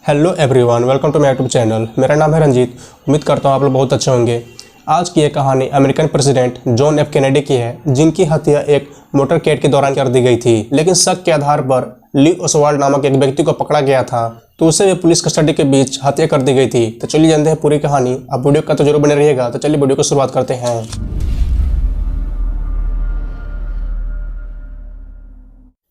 Hello everyone, welcome to my YouTube channel. मेरा नाम है रंजीत। उम्मीद करता हूँ आप लोग बहुत अच्छे होंगे। आज की ये कहानी American president John F Kennedy की है, जिनकी हत्या एक मोटरकेड के दौरान कर दी गई थी। लेकिन शक के आधार पर ली ओसवाल्ड नामक एक व्यक्ति को पकड़ा गया था, तो उसे भी पुलिस कस्टडी के बीच हत्या कर दी गई थी। तो चलिए जानते हैं पूरी कहानी। आप वीडियो का तो जरूर बने रहिएगा। तो चलिए वीडियो को शुरुआत करते हैं।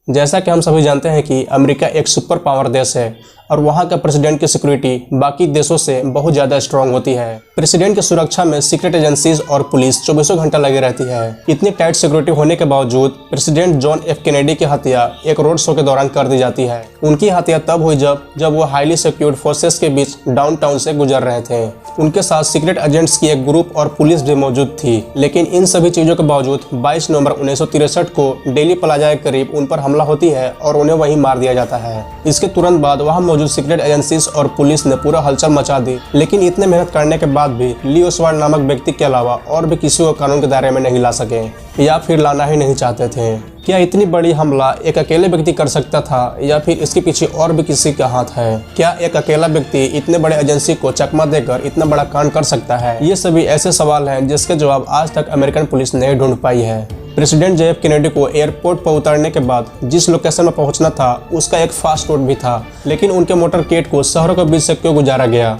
जैसा कि हम सभी जानते हैं कि अमेरिका एक सुपर पावर देश है और वहाँ का प्रेसिडेंट की सिक्योरिटी बाकी देशों से बहुत ज़्यादा स्ट्रांग होती है। प्रेसिडेंट की सुरक्षा में सीक्रेट एजेंसीज और पुलिस 24 घंटा लगी रहती है। इतनी टाइट सिक्योरिटी होने के बावजूद प्रेसिडेंट जॉन एफ कैनेडी की हत्या एक रोड शो के दौरान कर दी जाती है। उनकी हत्या तब हुई जब वो हाईली सिक्योर्ड फोर्सेस के बीच डाउनटाउन से गुजर रहे थे। उनके साथ सीक्रेट एजेंट्स की एक ग्रुप और पुलिस भी मौजूद थी। लेकिन इन सभी चीज़ों के बावजूद 22 नवंबर 1963 को डेली प्लाजा के करीब उन पर हमला होती है और उन्हें वहीं मार दिया जाता है। इसके तुरंत बाद वहां मौजूद सीक्रेट एजेंसीज और पुलिस ने पूरा हलचल मचा दी। लेकिन इतने मेहनत करने के बाद भी ली ओसवाल्ड नामक व्यक्ति के अलावा और भी किसी को कानून के दायरे में नहीं ला सके, या फिर लाना ही नहीं चाहते थे। क्या इतनी बड़ी हमला एक अकेले व्यक्ति कर सकता था, या फिर इसके पीछे और भी किसी का हाथ है? क्या एक अकेला व्यक्ति इतने बड़े एजेंसी को चकमा देकर इतना बड़ा कांड कर सकता है? ये सभी ऐसे सवाल हैं जिसके जवाब आज तक अमेरिकन पुलिस नहीं ढूंढ पाई है। प्रेसिडेंट JF कैनेडी को एयरपोर्ट पर उतारने के बाद जिस लोकेशन में पहुंचना था उसका एक फास्ट रूट भी था, लेकिन उनके मोटरकेड को शहरों के बीच से क्यों गुजारा गया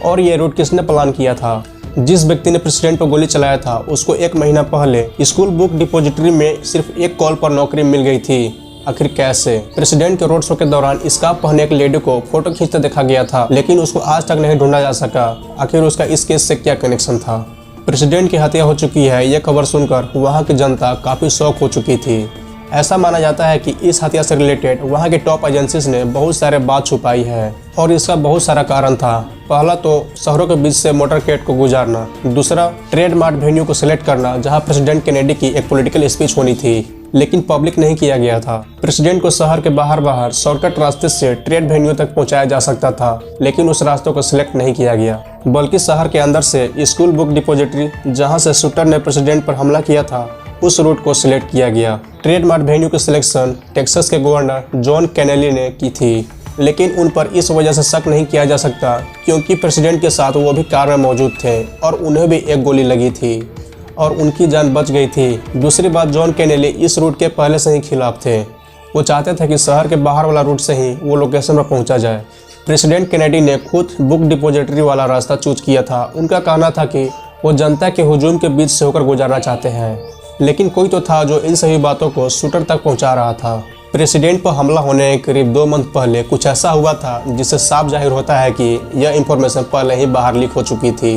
और ये रूट किसने प्लान किया था? जिस व्यक्ति ने प्रेसिडेंट पर गोली चलाया था उसको 1 महीना पहले स्कूल बुक डिपॉजिटरी में सिर्फ एक कॉल पर नौकरी मिल गई थी। आखिर कैसे? प्रेसिडेंट के रोड शो के दौरान स्कार्फ पहने एक लेडी को फोटो खींचते देखा गया था, लेकिन उसको आज तक नहीं ढूंढा जा सका। आखिर उसका इस केस से क्या कनेक्शन था? प्रेसिडेंट की हत्या हो चुकी है, यह खबर सुनकर वहाँ की जनता काफी शॉक हो चुकी थी। ऐसा माना जाता है कि इस हत्या से रिलेटेड वहाँ के टॉप एजेंसीज ने बहुत सारे बात छुपाई है और इसका बहुत सारा कारण था। पहला तो शहरों के बीच से मोटरकेड को गुजारना, दूसरा ट्रेडमार्क वेन्यू को सिलेक्ट करना जहाँ प्रेसिडेंट कैनेडी की एक पॉलिटिकल स्पीच होनी थी, लेकिन पब्लिक नहीं किया गया था। प्रेसिडेंट को शहर के बाहर शॉर्टकट रास्ते से ट्रेड वेन्यू तक पहुंचाया जा सकता था, लेकिन उस रास्तों को सिलेक्ट नहीं किया गया, बल्कि शहर के अंदर से स्कूल बुक डिपॉजिटरी जहां से शूटर ने प्रेसिडेंट पर हमला किया था उस रूट को सिलेक्ट किया गया। ट्रेडमार्क वेन्यू की सिलेक्शन टेक्सास के गवर्नर जॉन कैनेडी ने की थी, लेकिन उन पर इस वजह से शक नहीं किया जा सकता क्योंकि प्रेसिडेंट के साथ वो भी कार में मौजूद थे और उन्हें भी एक गोली लगी थी और उनकी जान बच गई थी। दूसरी बात, जॉन कैनेडी इस रूट के पहले से ही खिलाफ थे। वो चाहते थे कि शहर के बाहर वाला रूट से ही वो लोकेशन पर पहुंचा जाए। प्रेसिडेंट कैनेडी ने खुद बुक डिपॉजिटरी वाला रास्ता चूज किया था। उनका कहना था कि वो जनता के हुजूम के बीच से होकर गुजारना चाहते हैं, लेकिन कोई तो था जो इन सभी बातों को शूटर तक पहुँचा रहा था। प्रेसिडेंट पर हमला होने के करीब 2 मंथ पहले कुछ ऐसा हुआ था जिससे साफ जाहिर होता है कि यह इंफॉर्मेशन पहले ही बाहर लीक हो चुकी थी।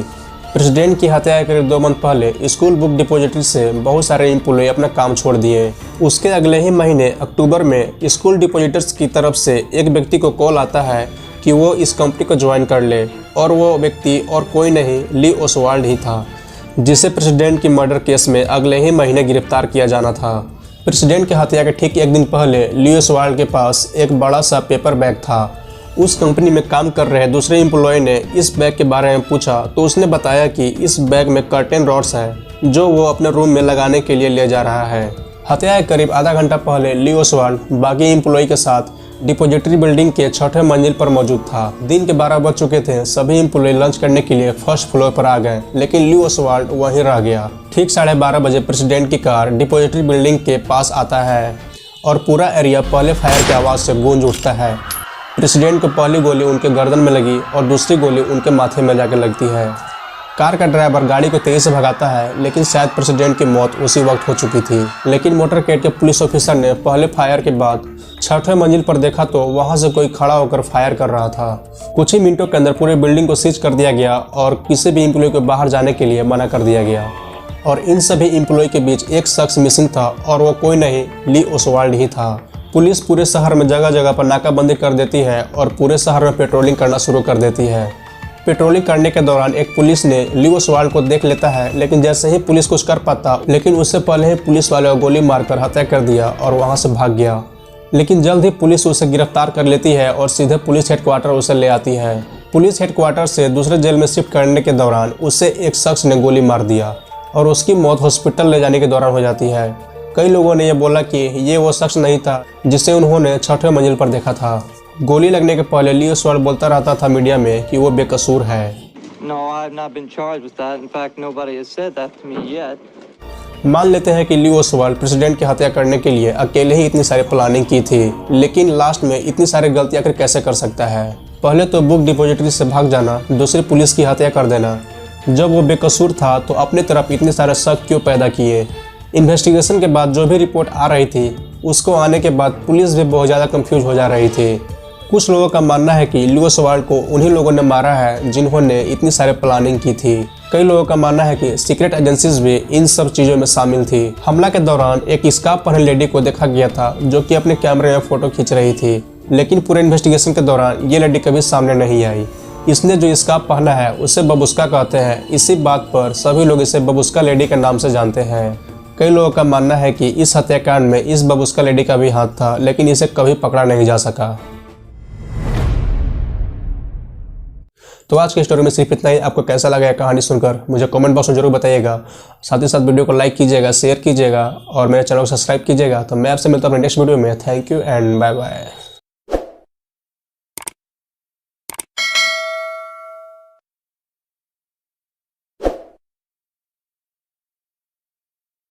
प्रेसिडेंट की हत्या के करीब 2 मंथ पहले स्कूल बुक डिपॉजिटरी से बहुत सारे एम्प्लॉय अपना काम छोड़ दिए। उसके अगले ही महीने अक्टूबर में स्कूल डिपॉजिटर्स की तरफ से एक व्यक्ति को कॉल आता है कि वो इस कंपनी को ज्वाइन कर ले, और वो व्यक्ति और कोई नहीं ली ओसवाल्ड ही था, जिसे प्रेसिडेंट की मर्डर केस में अगले ही महीने गिरफ्तार किया जाना था। प्रेसिडेंट की हत्या के ठीक 1 दिन पहले ली ओसवाल्ड के पास एक बड़ा सा पेपर बैग था। उस कंपनी में काम कर रहे दूसरे एम्प्लॉय ने इस बैग के बारे में पूछा तो उसने बताया कि इस बैग में कर्टेन रॉड्स हैं जो वो अपने रूम में लगाने के लिए ले जा रहा है। हत्या के करीब आधा घंटा पहले ली ओसवाल्ड बाकी एम्प्लॉय के साथ डिपॉजिटरी बिल्डिंग के 6ठे मंजिल पर मौजूद था। दिन के 12 बज चुके थे। सभी एम्प्लॉय लंच करने के लिए फर्स्ट फ्लोर पर आ गए, लेकिन ली ओसवाल्ड वहीं रह गया। ठीक 12:30 बजे प्रेसिडेंट की कार डिपॉजिटरी बिल्डिंग के पास आता है और पूरा एरिया पहले फायर की आवाज़ से गूंज उठता है। प्रेसिडेंट को पहली गोली उनके गर्दन में लगी और दूसरी गोली उनके माथे में जाकर लगती है। कार का ड्राइवर गाड़ी को तेजी से भगाता है, लेकिन शायद प्रेसिडेंट की मौत उसी वक्त हो चुकी थी। लेकिन मोटरकेड के पुलिस ऑफिसर ने पहले फायर के बाद 6ठे मंजिल पर देखा तो वहां से कोई खड़ा होकर फायर कर रहा था। कुछ ही मिनटों के अंदर पूरे बिल्डिंग को सीज कर दिया गया और किसी भी एम्प्लॉय को बाहर जाने के लिए मना कर दिया गया। और इन सभी एम्प्लॉय के बीच एक शख्स मिसिंग था और वो कोई नहीं, ली ओसवाल्ड ही था। पुलिस पूरे शहर में जगह जगह पर नाकाबंदी कर देती है और पूरे शहर में पेट्रोलिंग करना शुरू कर देती है। पेट्रोलिंग करने के दौरान एक पुलिस ने ली ओसवाल्ड को देख लेता है, लेकिन जैसे ही पुलिस कुछ कर पाता, लेकिन उससे पहले ही पुलिस वाले को गोली मारकर हत्या कर दिया और वहां से भाग गया। लेकिन जल्द ही पुलिस उसे गिरफ्तार कर लेती है और सीधे पुलिस हेडक्वार्टर उसे ले आती है। पुलिस हेडक्वार्टर से दूसरे जेल में शिफ्ट करने के दौरान उसे एक शख्स ने गोली मार दिया और उसकी मौत हॉस्पिटल ले जाने के दौरान हो जाती है। कई लोगों ने यह बोला कि ये वो शख्स नहीं था जिसे उन्होंने 6ठे मंजिल पर देखा था। गोली लगने के पहले ली ओसवाल्ड बोलता रहता था मीडिया में कि वो बेकसूर है। No, I've not been charged with that. In fact, nobody has said that to me yet. मान लेते हैं कि ली ओसवाल्ड प्रेसिडेंट की हत्या करने के लिए अकेले ही इतनी सारी प्लानिंग की थी, लेकिन लास्ट में इतनी सारी गलतियां आखिर कैसे कर सकता है। पहले तो बुक डिपॉजिटरी से भाग जाना, दूसरी पुलिस की हत्या कर देना। जब वो बेकसूर था तो अपनी तरफ इतने सारे शक क्यों पैदा किए। इन्वेस्टिगेशन के बाद जो भी रिपोर्ट आ रही थी उसको आने के बाद पुलिस भी बहुत ज़्यादा कंफ्यूज हो जा रही थी। कुछ लोगों का मानना है कि ली ओसवाल्ड को उन्हीं लोगों ने मारा है जिन्होंने इतनी सारे प्लानिंग की थी। कई लोगों का मानना है कि सीक्रेट एजेंसीज भी इन सब चीज़ों में शामिल थी। हमला के दौरान एक स्कार्फ पहने लेडी को देखा गया था जो कि अपने कैमरे में फ़ोटो खींच रही थी, लेकिन पूरे इन्वेस्टिगेशन के दौरान ये लेडी कभी सामने नहीं आई। इसने जो स्कार्फ पहना है उसे बबुस्का कहते हैं। इसी बात पर सभी लोग इसे बबुस्का लेडी के नाम से जानते हैं। कई लोगों का मानना है कि इस हत्याकांड में इस बबुस्का लेडी का भी हाथ था, लेकिन इसे कभी पकड़ा नहीं जा सका। तो आज की स्टोरी में सिर्फ इतना ही। आपको कैसा लगा कहानी सुनकर मुझे कमेंट बॉक्स में जरूर बताइएगा। साथ ही साथ वीडियो को लाइक कीजिएगा, शेयर कीजिएगा और मेरे चैनल को सब्सक्राइब कीजिएगा। तो मैं आपसे मिलता हूँ अपने नेक्स्ट वीडियो में। Thank you and bye bye.